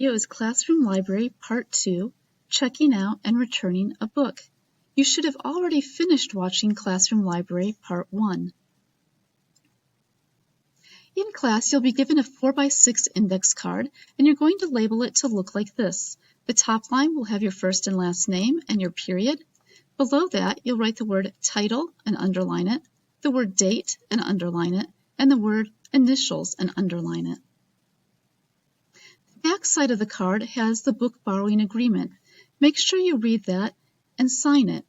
video is Classroom Library Part 2, Checking Out and Returning a Book. You should have already finished watching Classroom Library Part 1. In class, you'll be given a 4x6 index card, and you're going to label it to look like this. The top line will have your first and last name and your period. Below that, you'll write the word title and underline it, the word date and underline it, and the word initials and underline it. The back side of the card has the book borrowing agreement. Make sure you read that and sign it.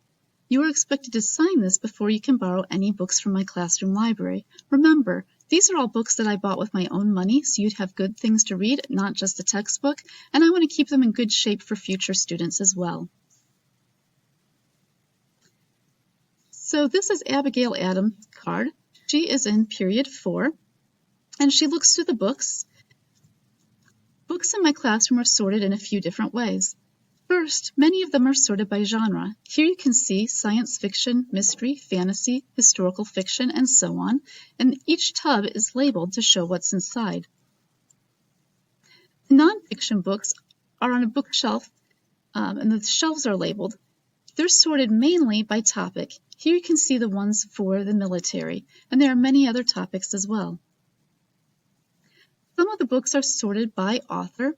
You are expected to sign this before you can borrow any books from my classroom library. Remember, these are all books that I bought with my own money, so you'd have good things to read, not just a textbook, and I want to keep them in good shape for future students as well. So this is Abigail Adams' card. She is in period 4, and she looks through the books. Books in my classroom are sorted in a few different ways. First, many of them are sorted by genre. Here you can see science fiction, mystery, fantasy, historical fiction, and so on, and each tub is labeled to show what's inside. The nonfiction books are on a bookshelf, and the shelves are labeled. They're sorted mainly by topic. Here you can see the ones for the military, and there are many other topics as well. Some of the books are sorted by author.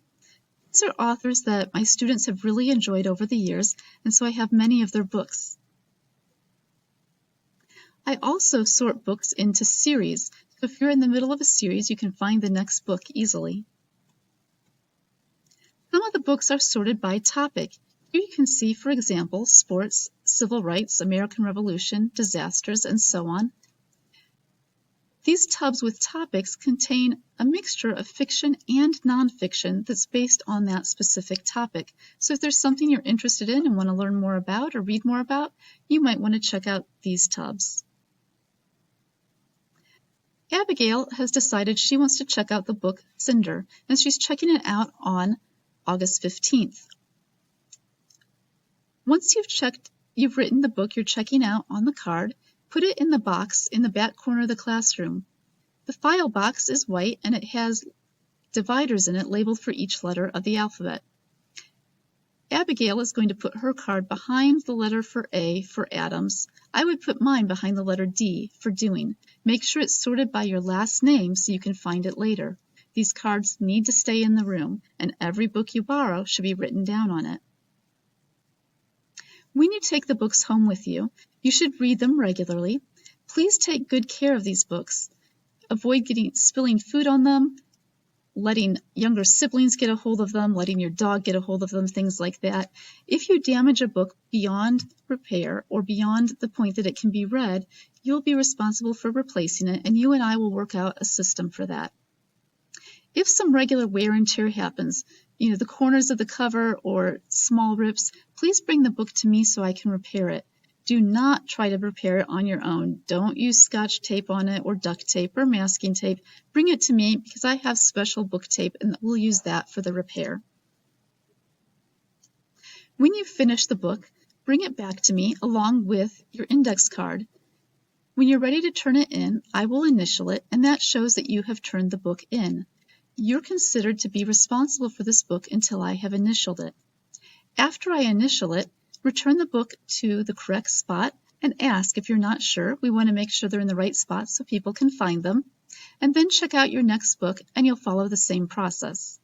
These are authors that my students have really enjoyed over the years, and so I have many of their books. I also sort books into series, so if you're in the middle of a series, you can find the next book easily. Some of the books are sorted by topic. Here you can see, for example, sports, civil rights, American Revolution, disasters, and so on. These tubs with topics contain a mixture of fiction and nonfiction that's based on that specific topic. So if there's something you're interested in and want to learn more about or read more about, you might want to check out these tubs. Abigail has decided she wants to check out the book Cinder, and she's checking it out on August 15th. Once you've written the book you're checking out on the card, put it in the box in the back corner of the classroom. The file box is white and it has dividers in it labeled for each letter of the alphabet. Abigail is going to put her card behind the letter for A for Adams. I would put mine behind the letter D for Doing. Make sure it's sorted by your last name so you can find it later. These cards need to stay in the room, and every book you borrow should be written down on it. When you take the books home with you, you should read them regularly. Please take good care of these books. Avoid spilling food on them, letting younger siblings get a hold of them, letting your dog get a hold of them, things like that. If you damage a book beyond repair or beyond the point that it can be read, you'll be responsible for replacing it, and you and I will work out a system for that. If some regular wear and tear happens, the corners of the cover or small rips, please bring the book to me so I can repair it. Do not try to repair it on your own. Don't use Scotch tape on it or duct tape or masking tape. Bring it to me because I have special book tape and we'll use that for the repair. When you finish the book, bring it back to me along with your index card. When you're ready to turn it in, I will initial it, and that shows that you have turned the book in. You're considered to be responsible for this book until I have initialed it. After I initial it, return the book to the correct spot and ask if you're not sure. We want to make sure they're in the right spot so people can find them. And then check out your next book and you'll follow the same process.